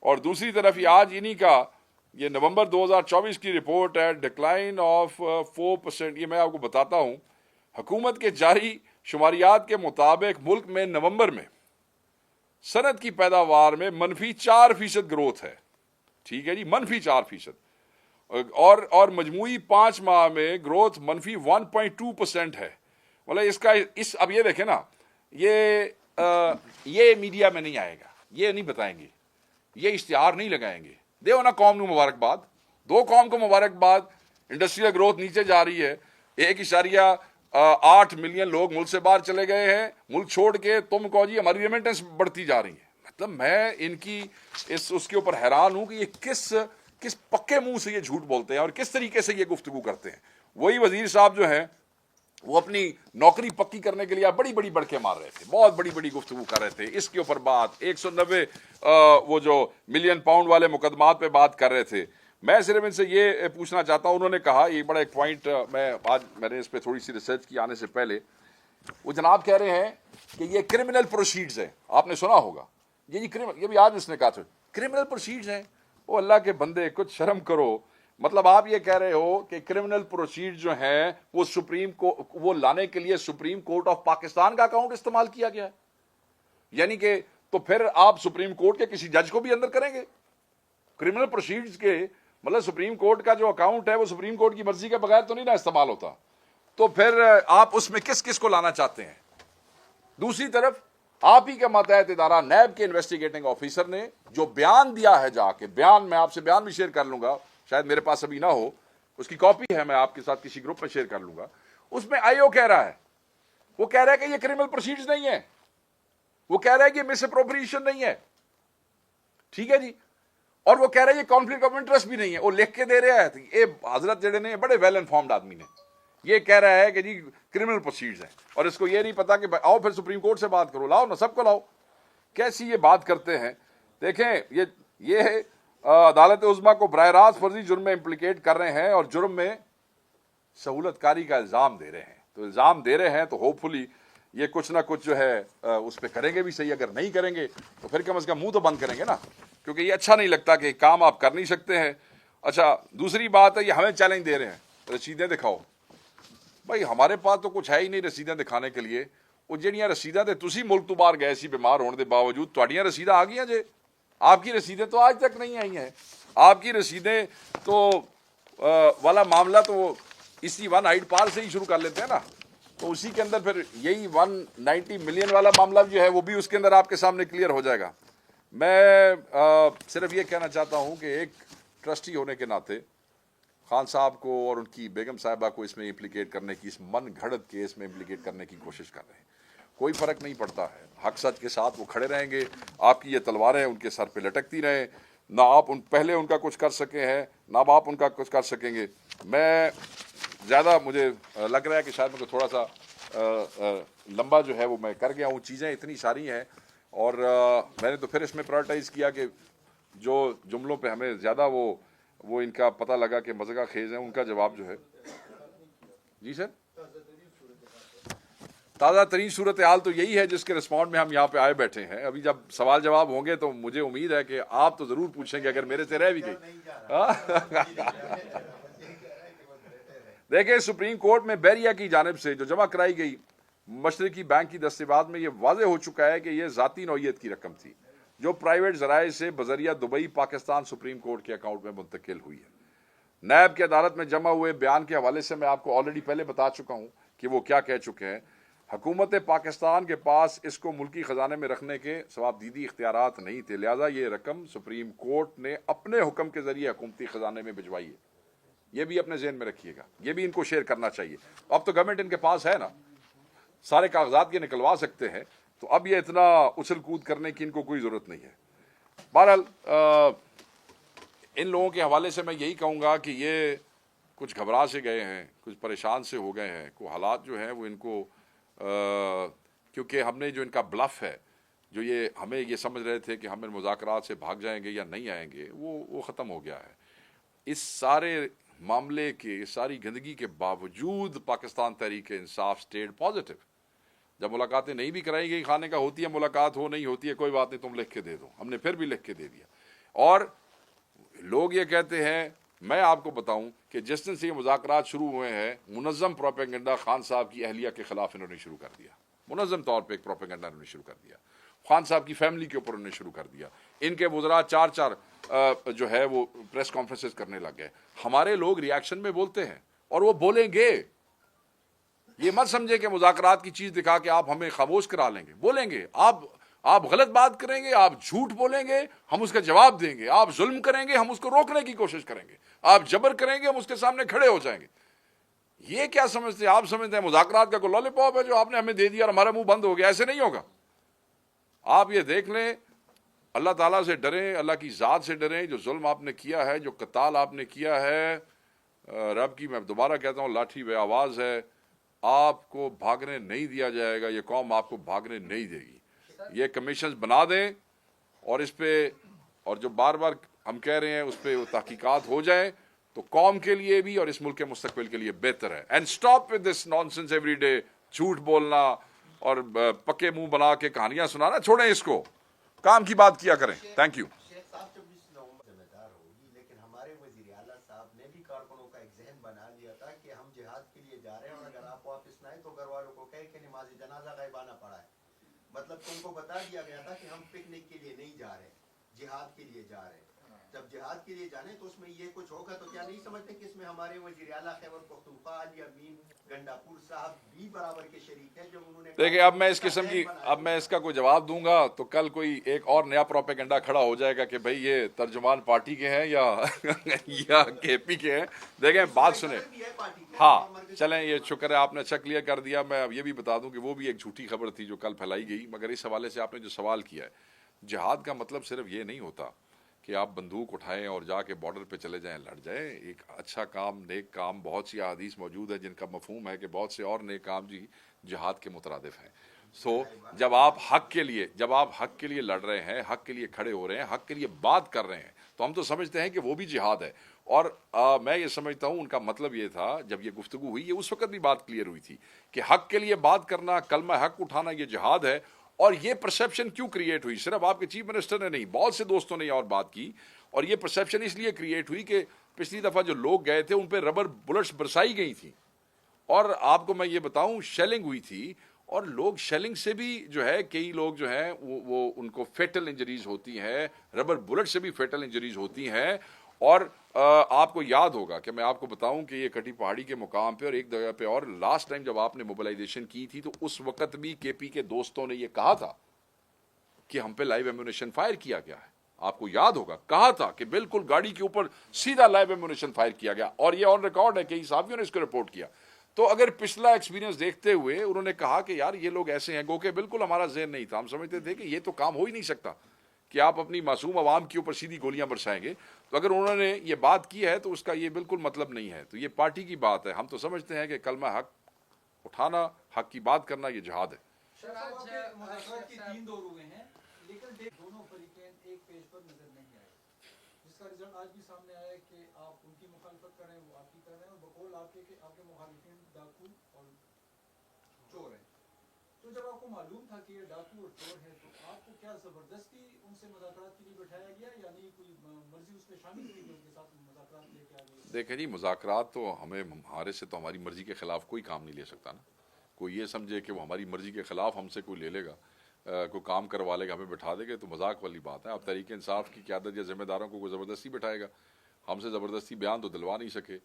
और दूसरी तरफ ये आज इन्हीं का ये नवंबर 2024 की रिपोर्ट है, डिक्लाइन ऑफ 4%। ये मैं आपको बताता हूँ, हुकूमत के जारी शुमारियात के मुताबिक मुल्क में नवंबर में सनत की पैदावार में -4% ग्रोथ है। ठीक है जी, -4%। और मजमूई 5 माह में ग्रोथ -1.2% है। मतलब इसका अब ये देखें ना, ये मीडिया में नहीं आएगा, ये नहीं बताएंगे, ये इश्तिहार नहीं लगाएंगे। दो ना कौम को मुबारकबाद, 2 कौम को मुबारकबाद। इंडस्ट्रियल ग्रोथ नीचे जा रही है, 1.8 मिलियन लोग मुल्क से बाहर चले गए हैं, मुल्क छोड़ के। तुम कहो जी हमारी रेमिटेंस बढ़ती जा रही है। मतलब मैं इनकी उसके ऊपर हैरान हूं कि ये किस पक्के मुंह से ये झूठ बोलते हैं और किस तरीके से ये गुफ्तगू करते हैं। वही वजीर साहब जो हैं वो अपनी नौकरी पक्की करने के लिए आप बड़ी बड़ी बड़के मार रहे थे, बहुत बड़ी बड़ी गुफ्तगू कर रहे थे। इसके ऊपर बात 190 वो जो मिलियन पाउंड वाले मुकदमात पे बात कर रहे थे। मैं सिर्फ इनसे ये पूछना चाहता हूं, उन्होंने कहा ये बड़ा एक पॉइंट, मैंने इस पे थोड़ी सी रिसर्च की आने से पहले। वो जनाब कह रहे हैं कि ये क्रिमिनल प्रोसीड्स है, आपने सुना होगा ये भी आज उसने कहा था क्रिमिनल प्रोसीड्स हैं। वो अल्लाह के बंदे कुछ शर्म करो। मतलब आप ये कह रहे हो कि क्रिमिनल प्रोसीड जो हैं वो सुप्रीम को वो लाने के लिए सुप्रीम कोर्ट ऑफ पाकिस्तान का अकाउंट इस्तेमाल किया गया है। यानी कि तो फिर आप सुप्रीम कोर्ट के किसी जज को भी अंदर करेंगे क्रिमिनल प्रोसीड्स के। मतलब सुप्रीम कोर्ट का जो अकाउंट है वो सुप्रीम कोर्ट की मर्जी के बगैर तो नहीं ना इस्तेमाल होता। तो फिर आप उसमें किस किस को लाना चाहते हैं। दूसरी तरफ आप ही के मातहत इदारा नैब के इन्वेस्टिगेटिंग ऑफिसर ने जो बयान दिया है, जाके बयान, मैं आपसे बयान भी शेयर कर लूंगा, शायद मेरे पास अभी ना हो, उसकी कॉपी है, मैं आपके साथ किसी ग्रुप में शेयर कर लूंगा। उसमें आईओ कह रहा है, वो कह रहा है कि ये क्रिमिनल प्रोसीड्स नहीं है, वो कह रहा है कि मिस अप्रोप्रिएशन नहीं है। ठीक है जी। और वो कह रहा है ये कॉन्फ्लिक्ट ऑफ इंटरेस्ट भी नहीं है। वो लिख के दे रहा है। ये हजरत जेडे ने, बड़े वेल इन्फॉर्म्ड आदमी ने, ये कह रहा है कि जी क्रिमिनल प्रोसीड्स है और इसको ये नहीं पता कि आओ फिर सुप्रीम कोर्ट से बात करो, लाओ ना, सबको लाओ। कैसी ये बात करते हैं। देखें, ये अदालत उज़्मा को बराह रास्त फर्जी जुर्म में इम्प्लीकेट कर रहे हैं और जुर्म में सहूलतकारी का इल्ज़ाम दे रहे हैं। तो इल्ज़ाम दे रहे हैं तो होपफुली ये कुछ ना कुछ जो है उस पर करेंगे भी सही। अगर नहीं करेंगे तो फिर कम अज़ कम मुंह तो बंद करेंगे ना, क्योंकि ये अच्छा नहीं लगता कि काम आप कर नहीं सकते हैं। अच्छा, दूसरी बात है, ये हमें चैलेंज दे रहे हैं, रसीदें दिखाओ। भाई हमारे पास तो कुछ है ही नहीं रसीदें दिखाने के लिए। वो जड़ियाँ रसीदें थे, तुसी मुल्क तो बाहर गए सी बीमार होने के बावजूद, तुहाड़ियां रसीदें आ गई जे, आपकी रसीदें तो आज तक नहीं आई हैं। आपकी रसीदें तो वाला मामला तो इसी 1 पार से ही शुरू कर लेते हैं ना, तो उसी के अंदर फिर यही 190 मिलियन वाला मामला जो है वो भी उसके अंदर आपके सामने क्लियर हो जाएगा। मैं सिर्फ ये कहना चाहता हूँ कि एक ट्रस्टी होने के नाते खान साहब को और उनकी बेगम साहिबा को इसमें इम्प्लीकेट करने की, इस मन घड़त केस में इम्प्लीकेट करने की कोशिश कर रहे हैं। कोई फ़र्क नहीं पड़ता है, हक सच के साथ वो खड़े रहेंगे। आपकी ये तलवारें उनके सर पे लटकती रहें। ना आप पहले उनका कुछ कर सके हैं, ना आप उनका कुछ कर सकेंगे। मैं ज़्यादा मुझे लग रहा है कि शायद मुझे थोड़ा सा लंबा जो है वो मैं कर गया हूँ। चीज़ें इतनी सारी हैं और मैंने तो फिर इसमें प्रायोरिटाइज़ किया कि जो जुमलों पे हमें ज़्यादा वो इनका पता लगा कि मज़गा खेज़ हैं, उनका जवाब जो है। जी सर, ताज़ा तरीन सूरत हाल तो यही है जिसके रिस्पॉन्ड में हम यहाँ पे आए बैठे हैं। अभी जब सवाल जवाब होंगे तो मुझे उम्मीद है कि आप तो ज़रूर पूछेंगे, अगर मेरे से रह भी गई। देखिए, सुप्रीम कोर्ट में बैरिया की जानिब से जो जमा कराई गई मशरकी बैंक की दस्तावेज़ में यह वाज़ेह हो चुका है कि यह ज़ाती नौइयत की रकम थी जो प्राइवेट ज़राए से बजरिया दुबई पाकिस्तान सुप्रीम कोर्ट के अकाउंट में मुंतकिल हुई है। नैब की अदालत में जमा हुए बयान के हवाले से मैं आपको ऑलरेडी पहले बता चुका हूँ कि वो क्या कह चुके हैं। हुकूमत पाकिस्तान के पास इसको मुल्की ख़जाने में रखने के सवाबदीदी इख्तियारात नहीं थे, लिहाजा ये रकम सुप्रीम कोर्ट ने अपने हुक्म के ज़रिए हुकूमती ख़जाने में भिजवाई है। ये भी अपने जहन में रखिएगा, ये भी इनको शेयर करना चाहिए। अब तो गवर्नमेंट इनके पास है ना, सारे कागजात ये निकलवा सकते हैं, तो अब ये इतना उछल कूद करने की इनको कोई ज़रूरत नहीं है। बहरहाल इन लोगों के हवाले से मैं यही कहूँगा कि ये कुछ घबरा से गए हैं, कुछ परेशान से हो गए हैं, को हालात जो हैं वो इनको क्योंकि हमने जो इनका ब्लफ है, जो ये हमें ये समझ रहे थे कि हम इन मुज़ाकरात से भाग जाएंगे या नहीं आएंगे, वो ख़त्म हो गया है। इस सारे मामले के, इस सारी गंदगी के बावजूद पाकिस्तान तहरीक इंसाफ स्टेड पॉजिटिव। जब मुलाकातें नहीं भी कराई गई, खाने का होती है मुलाकात, हो नहीं होती है कोई बात नहीं, तुम लिख के दे दो, हमने फिर भी लिख के दे दिया। और लोग ये कहते हैं, मैं आपको बताऊं कि जिस दिन से ये मुज़ाकरात शुरू हुए हैं, मुनज़्ज़म प्रोपेगेंडा खान साहब की अहलिया के खिलाफ इन्होंने शुरू कर दिया। मुनज़्ज़म तौर पे एक प्रोपेगेंडा इन्होंने शुरू कर दिया, खान साहब की फैमिली के ऊपर उन्होंने शुरू कर दिया। इनके वज़रा चार जो है वो प्रेस कॉन्फ्रेंसेस करने लग गए। हमारे लोग रिएक्शन में बोलते हैं और वो बोलेंगे, ये मत समझे कि मुज़ाकरात की चीज़ दिखा के आप हमें खामोश करा लेंगे। बोलेंगे, आप गलत बात करेंगे, आप झूठ बोलेंगे, हम उसका जवाब देंगे। आप जुल्म करेंगे, हम उसको रोकने की कोशिश करेंगे। आप जबर करेंगे, हम उसके सामने खड़े हो जाएंगे। ये क्या समझते हैं? आप समझते हैं मुज़ाकरात का कोई लॉलीपॉप है जो आपने हमें दे दिया और हमारा मुंह बंद हो गया? ऐसे नहीं होगा। आप ये देख लें, अल्लाह ताला से डरें, अल्लाह की ज़ात से डरें। जो जुल्म आपने किया है, जो कत्ल आपने किया है, रब की मैं दोबारा कहता हूँ, लाठी बे आवाज़ है, आपको भागने नहीं दिया जाएगा। ये कौम आपको भागने नहीं देगी। ये कमीशन बना दें और इस पे, और जो बार बार हम कह रहे हैं उस पर तहकीकात हो जाए तो कौम के लिए भी और इस मुल्क के मुस्तकबिल के लिए बेहतर है। And stop with this nonsense every day, झूठ बोलना और पक्के मुंह बना के कहानियां सुनाना छोड़ें, इसको काम की बात किया करें। Thank you. मतलब तुमको बता दिया गया था कि हम पिकनिक के लिए नहीं जा रहे, जिहाद के लिए जा रहे हैं। जब जिहाद के लिए जाने तो उसमें ये कुछ होगा, तो क्या नहीं समझते कि इसमें हमारे वज़ीर आला खैबर पख्तूनख्वा अली अमीन गंडापुर साहब भी बराबर के शरीक हैं? जब उन्होंने देखिए, अब मैं इस किस्म की, अब मैं इसका कोई जवाब दूंगा तो कल कोई एक और नया प्रोपेगेंडा खड़ा हो जाएगा कि भाई ये तर्जुमान पार्टी के हैं या केपी के हैं। देखें, बात सुने, हाँ चलें, ये शुक्र है आपने अच्छा क्लियर कर दिया। मैं अब ये भी बता दूं कि वो भी एक झूठी खबर थी जो कल फैलाई गई। मगर इस हवाले से आपने जो सवाल किया है, जिहाद का मतलब सिर्फ ये नहीं होता कि आप बंदूक उठाएं और जाके बॉर्डर पे चले जाएं, लड़ जाएं। एक अच्छा काम, नेक काम, बहुत सी अहादीस मौजूद है जिनका मफहूम है कि बहुत से और नेक काम जी जिहाद के मुतरादिफ हैं। सो जब आप हक के लिए लड़ रहे हैं, हक के लिए खड़े हो रहे हैं, हक के लिए बात कर रहे हैं, तो हम तो समझते हैं कि वो भी जिहाद है। और मैं ये समझता हूँ उनका मतलब ये था, जब ये गुफ्तगू हुई, ये उस वक्त भी बात क्लियर हुई थी कि हक के लिए बात करना, कलमा हक उठाना, ये जिहाद है। और ये परसेप्शन क्यों क्रिएट हुई? सिर्फ आपके चीफ मिनिस्टर ने नहीं, बहुत से दोस्तों ने और बात की। और ये परसेप्शन इसलिए क्रिएट हुई कि पिछली दफ़ा जो लोग गए थे उन पर रबर बुलेट्स बरसाई गई थी, और आपको मैं ये बताऊं शेलिंग हुई थी। और लोग शेलिंग से भी जो है, कई लोग जो हैं वो उनको फेटल इंजरीज होती हैं, रबर बुलेट से भी फेटल इंजरीज होती हैं। और आपको याद होगा कि मैं आपको बताऊं कि ये कटी पहाड़ी के मुकाम पे और एक जगह पे और लास्ट टाइम जब आपने मोबिलाइजेशन की थी तो उस वक्त भी केपी के दोस्तों ने ये कहा था कि हम पे लाइव एम्यूनेशन फायर किया गया है। आपको याद होगा, कहा था कि बिल्कुल गाड़ी के ऊपर सीधा लाइव एम्यूनेशन फायर किया गया, और ये ऑन रिकॉर्ड है, कई साथियों ने इसको रिपोर्ट किया। तो अगर पिछला एक्सपीरियंस देखते हुए उन्होंने कहा कि यार ये लोग ऐसे हैं, गो के बिल्कुल हमारा ज़हन नहीं था, हम समझते थे कि ये तो काम हो ही नहीं सकता कि आप अपनी मासूम आवाम के ऊपर सीधी गोलियां बरसाएंगे। तो अगर उन्होंने ये बात की है तो उसका ये बिल्कुल मतलब नहीं है। तो ये पार्टी की बात है। हम तो समझते हैं कि कलमा हक उठाना, हक की बात करना, ये जिहाद है। की तीन दौर हुए हैं, लेकिन दोनों फरीकैन एक पेज पर नजर नहीं आए, जिसका रिजल्ट आज भी सामने आया कि आप उनकी मुखालफत कर रहे हैं, वो आपकी कर रहे हैं, और बकौल आपके कि आपके मुखालिफिन डाकू और चोर हैं। तो जब आपको मालूम था कि ये डाकू और चोर है, तो आपको क्या जबरदस्ती उनसे मुज़ाकरात के लिए बैठाया गया, यानी कोई मर्जी उसमें शामिल हुई कि उनके साथ मुज़ाकरात लेके आ गए? देखें जी, मुज़ाकरात तो हमारे से तो हमारी मर्जी के खिलाफ कोई काम नहीं ले सकता ना। कोई ये समझे कि वो हमारी मर्जी के खिलाफ हमसे कोई ले लेगा, कोई काम करवा लेगा, हमें बैठा देगा, तो मजाक वाली बात है। अब तहरीक इंसाफ की क़यादत या जिम्मेदारों को कोई ज़बरदस्ती बैठाएगा? हमसे ज़बरदस्ती बयान तो दिलवा नहीं सके।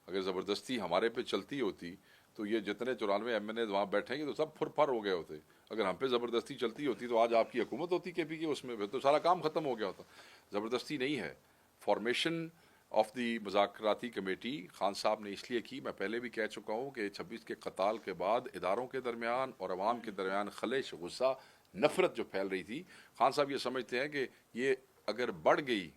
अगर ज़बरदस्ती हमारे पे चलती होती तो ये जितने 94 MNA वहाँ बैठेंगे तो सब फुरफर हो गए होते। अगर हम पे ज़बरदस्ती चलती होती तो आज आपकी हुकूमत होती KP की, उसमें फिर तो सारा काम ख़त्म हो गया होता। ज़बरदस्ती नहीं है। फॉर्मेशन ऑफ दी मुज़ाकराती कमेटी खान साहब ने इसलिए की, मैं पहले भी कह चुका हूँ कि 26 के कत्ल के बाद इदारों के दरमियान और अवाम के दरमियान खलेश, गुस्सा, नफ़रत जो फैल रही थी, खान साहब ये समझते हैं कि ये अगर बढ़ गई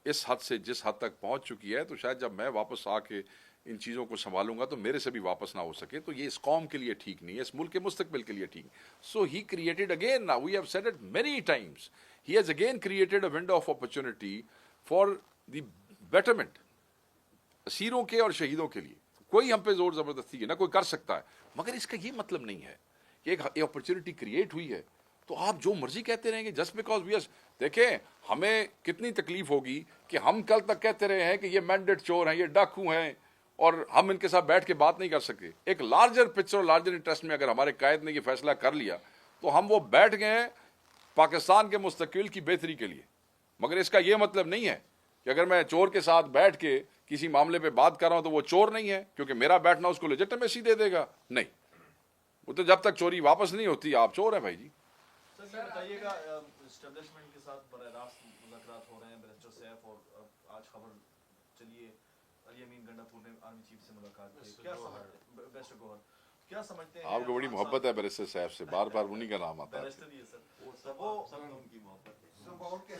इस हद से जिस हद तक पहुँच चुकी है, तो शायद जब मैं वापस आके इन चीज़ों को संभालूंगा तो मेरे से भी वापस ना हो सके, तो ये इस कौम के लिए ठीक नहीं है, इस मुल्क के मुस्तकबिल के लिए ठीक। So he created again, now we have said it many times, he has again created a window of opportunity for the betterment, असीरों के और शहीदों के लिए। कोई हम पे जोर ज़बरदस्ती ना कोई कर सकता है, मगर इसका ये मतलब नहीं है कि एक अपॉर्चुनिटी क्रिएट हुई है तो आप जो मर्जी कहते रहेंगे जस्ट बिकॉज वी आर। देखें, हमें कितनी तकलीफ होगी कि हम कल तक कहते रहे हैं कि ये मैंडेट चोर हैं, ये डाकू हैं, और हम इनके साथ बैठ के बात नहीं कर सके। एक लार्जर पिक्चर और लार्जर इंटरेस्ट में अगर हमारे कायद ने ये फैसला कर लिया तो हम वो बैठ गए हैं पाकिस्तान के मुस्तकिल की बेहतरी के लिए। मगर इसका ये मतलब नहीं है कि अगर मैं चोर के साथ बैठ के किसी मामले पे बात कर रहा हूं तो वो चोर नहीं है, क्योंकि मेरा बैठना उसको लेजिटिमेसी दे देगा। नहीं, वो तो जब तक चोरी वापस नहीं होती आप चोर हैं भाई जी। सर ये बताइएगा, एस्टेब्लिशमेंट के साथ बराह रास्त मुज़ाकरात हो रहे हैं बैरिस्टर सैफ, और आज खबर चलिए अली अमीन गंडापुर ने आर्मी चीफ से मुलाकात की, क्या समझते हैं बैरिस्टर गौहर, क्या समझते हैं? आपको बड़ी मोहब्बत है बैरिस्टर साहब से, बार बार उन्हीं का नाम आता है। बैरिस्टर ही है सर, वो सब उनकी मोहब्बत है।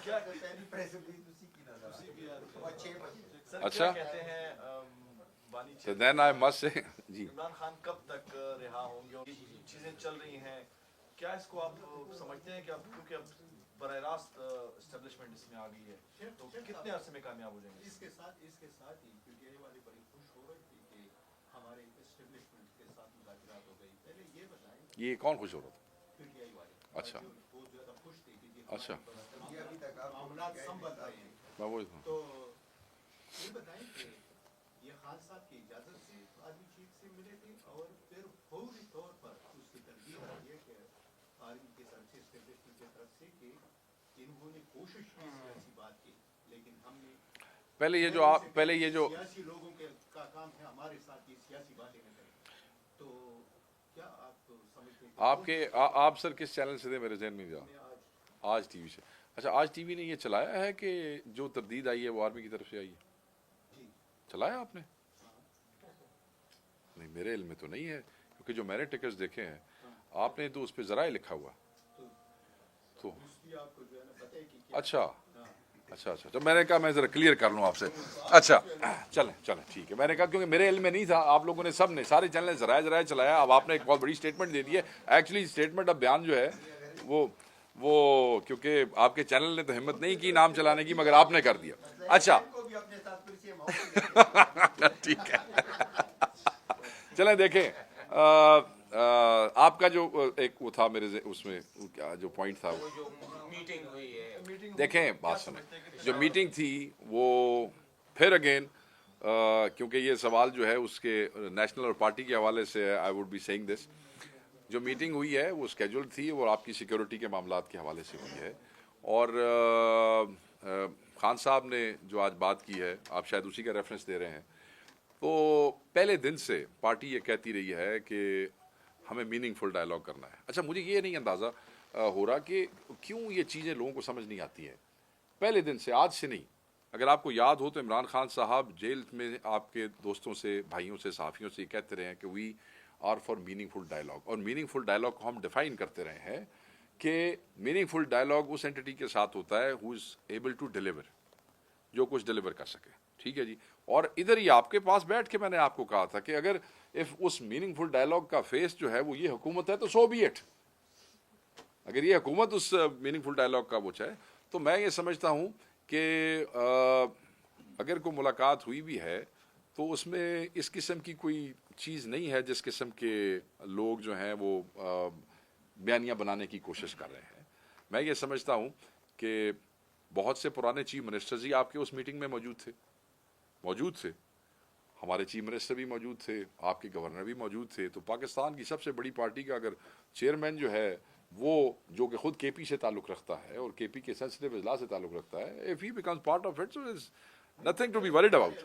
क्या पहली प्रेस रिलीज उसी की नजर उसी की सुबह 6 बजे। सर अच्छा, क्या कहते हैं बानी तो देन आई मस्ट से जी, इमरान खान कब तक रिहा होंगे और चीजें चल रही हैं, क्या इसको आप समझते हैं कि अब क्योंकि अब बराह रास्त एस्टेब्लिशमेंट इसमें आ गई है तो कितने अरसे में कामयाब हो जाएंगे? इसके साथ ही पीटीआई वाले बड़ी खुश हो रही थी कि हमारे एस्टेब्लिशमेंट के साथ मुज़ाकरात हो गई। पहले ये बताएं, ये कौन खुश हो रहा था? पीटीआई वाले अच्छा, बहुत ज्यादा खुश थे कि अच्छा, ये अभी तक आप मामला संभल रहे हैं। मैं वो तो ये बताएं कि ये खान साहब की इजाजत से आर्मी चीफ से मिले थे और फिर फौरी तौर पर उसकी तरजीह आई है कि आर्मी के तरफ से एस्टेब्लिशमेंट की तरफ से कि इन्होंने कोशिश की सियासी बात की, लेकिन हमने पहले ये जो सियासी लोगों के का काम है हमारे साथ ये सियासी बातें न करें। तो क्या आप समझते हैं आपके आप सर किस चैनल से थे? मेरे जहन में जा आज टीवी से। अच्छा, आज टीवी ने ये चलाया है कि जो तरदीद आई है वो आर्मी की तरफ से आई है? चलाया आपने? नहीं, मेरे इल्म में तो नहीं है, क्योंकि जो मैंने टिकट्स देखे हैं आपने तो उस पर ज़रा लिखा हुआ तो आपको जो है ना बताए कि अच्छा अच्छा अच्छा, तो मैंने कहा मैं ज़रा क्लियर कर लूँ आपसे। अच्छा, चलें चलें, ठीक है। मैंने कहा क्योंकि मेरे इल्म में नहीं था, आप लोगों ने सब ने सारे चैनल ने ज़रा चलाया। अब आपने एक बहुत बड़ी स्टेटमेंट दे दी है। एक्चुअली स्टेटमेंट अब बयान जो है वो क्योंकि आपके चैनल ने तो हिम्मत नहीं की नाम चलाने की, मगर आपने कर दिया। अच्छा ठीक है चलें देखें, आपका जो एक वो था मेरे उसमें क्या जो पॉइंट था वो मीटिंग हुई है, देखें, बात सुने। जो मीटिंग थी वो फिर अगेन क्योंकि ये सवाल जो है उसके नेशनल और पार्टी के हवाले से है, I would be saying this. जो मीटिंग हुई है वो स्केड्यूल थी और आपकी सिक्योरिटी के मामलात के हवाले से हुई है। और खान साहब ने जो आज बात की है, आप शायद उसी का रेफरेंस दे रहे हैं। तो पहले दिन से पार्टी ये कहती रही है कि हमें मीनिंगफुल डायलॉग करना है। अच्छा, मुझे ये नहीं अंदाज़ा हो रहा कि क्यों ये चीज़ें लोगों को समझ नहीं आती हैं। पहले दिन से, आज से नहीं। अगर आपको याद हो तो इमरान खान साहब जेल में आपके दोस्तों से, भाइयों से, सहाफ़ियों से कहते रहे हैं कि we are for meaningful dialogue, और मीनिंगफुल डायलॉग को हम डिफ़ाइन करते रहे हैं कि मीनिंगफुल डायलॉग उस एंटिटी के साथ होता है who is able to deliver, जो कुछ डिलीवर कर सके, ठीक है जी। और इधर ही आपके पास बैठ के मैंने आपको कहा था कि अगर इफ उस मीनिंगफुल डायलॉग का फेस जो है वो ये हुकूमत है तो सो बी इट। अगर ये हुकूमत उस मीनिंगफुल डायलॉग का वो चाहे तो मैं ये समझता हूँ कि अगर कोई मुलाकात हुई भी है तो उसमें इस किस्म की कोई चीज़ नहीं है जिस किस्म के लोग जो हैं वो बयानियाँ बनाने की कोशिश कर रहे हैं। मैं ये समझता हूँ कि बहुत से पुराने चीफ मिनिस्टर्स ही आपके उस मीटिंग में मौजूद थे, हमारे चीफ मिनिस्टर भी मौजूद थे, आपके गवर्नर भी मौजूद थे। तो पाकिस्तान की सबसे बड़ी पार्टी का अगर चेयरमैन जो है वो जो कि खुद केपी से ताल्लुक़ रखता है और केपी के सेंसिटिव इजलास से ताल्लुक़ रखता है, if he becomes part of it so is nothing to be worried about.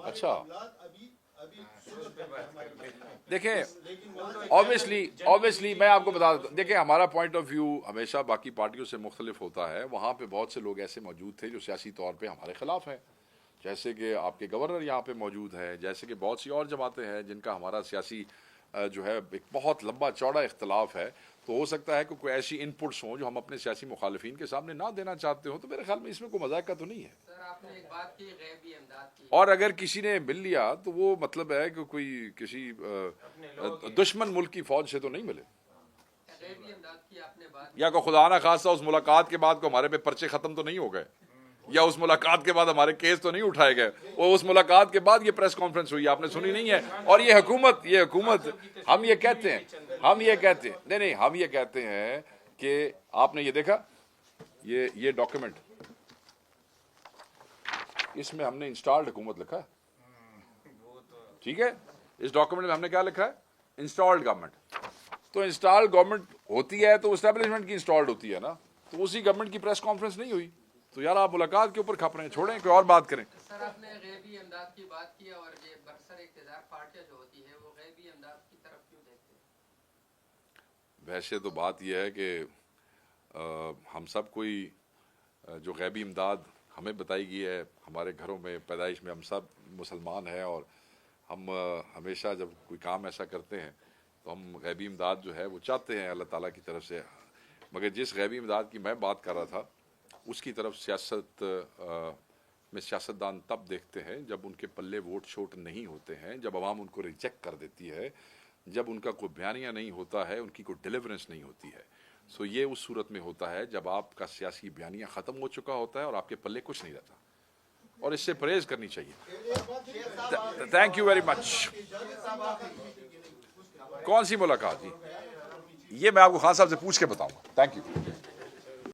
अच्छा, देखें ऑब्वियसली मैं आपको बता देता हूँ, देखें हमारा पॉइंट ऑफ व्यू हमेशा बाकी पार्टियों से मुख्तलिफ होता है। वहाँ पे बहुत से लोग ऐसे मौजूद थे जो सियासी तौर पे हमारे खिलाफ हैं, जैसे कि आपके गवर्नर यहाँ पे मौजूद है, जैसे कि बहुत सी और जमातें हैं जिनका हमारा सियासी जो है एक बहुत लंबा चौड़ा इख्तलाफ है। तो हो सकता है कि कोई ऐसी इनपुट्स हों जो हम अपने सियासी मुखालिफिन के सामने ना देना चाहते हो, तो मेरे ख्याल में इसमें कोई मजाक का तो नहीं है। सर आपने एक बात की गैबी इमदाद की, और अगर किसी ने मिल लिया तो वो मतलब है कि कोई किसी दुश्मन मुल्क की फौज से तो नहीं मिले, गैबी इमदाद की आपने बात या को खुदा ना खासा उस मुलाकात के बाद को हमारे पे पर्चे खत्म तो नहीं हो गए, या उस मुलाकात के बाद हमारे केस तो नहीं उठाए गए। और उस मुलाकात के बाद ये प्रेस कॉन्फ्रेंस हुई, आपने सुनी नहीं है। और ये हुकूमत हम ये कहते हैं हम ये कहते हैं कि आपने ये देखा ये डॉक्यूमेंट, इसमें हमने इंस्टॉल्ड हुकूमत लिखा है, ठीक है। इस डॉक्यूमेंट में हमने क्या लिखा है? Installed government. तो इंस्टॉल्ड गवर्नमेंट होती है तो एस्टेब्लिशमेंट की इंस्टॉल्ड होती है ना, तो उसी गवर्नमेंट की प्रेस कॉन्फ्रेंस नहीं हुई। तो यार आप मुलाकात के ऊपर खप रहे हैं, छोड़ें कोई और बात करें। सर आपने गैबी इमदाद की बात की और ये बरसर इक़्तिदार पार्टियां जो होती है वो गैबी इमदाद की तरफ क्यों देखते हैं? वैसे तो बात यह है कि हम सब कोई जो गैबी इमदाद हमें बताई गई है, हमारे घरों में पैदाइश में हम सब मुसलमान हैं और हम हमेशा जब कोई काम ऐसा करते हैं तो हम गैबी इमदाद जो है वो चाहते हैं अल्लाह ताला की तरफ से। मगर जिस गैबी इमदाद की मैं बात कर रहा था उसकी तरफ सियासत में सियासतदान तब देखते हैं जब उनके पल्ले वोट शोट नहीं होते हैं, जब अवाम उनको रिजेक्ट कर देती है, जब उनका कोई बयानिया नहीं होता है, उनकी कोई डिलीवरेंस नहीं होती है। सो ये उस सूरत में होता है जब आपका सियासी बयानिया ख़त्म हो चुका होता है और आपके पल्ले कुछ नहीं रहता, और इससे परहेज करनी चाहिए। Thank you very much. कौन सी मुलाकात थी ये मैं आपको खान साहब से पूछ के बताऊंगा। Thank you.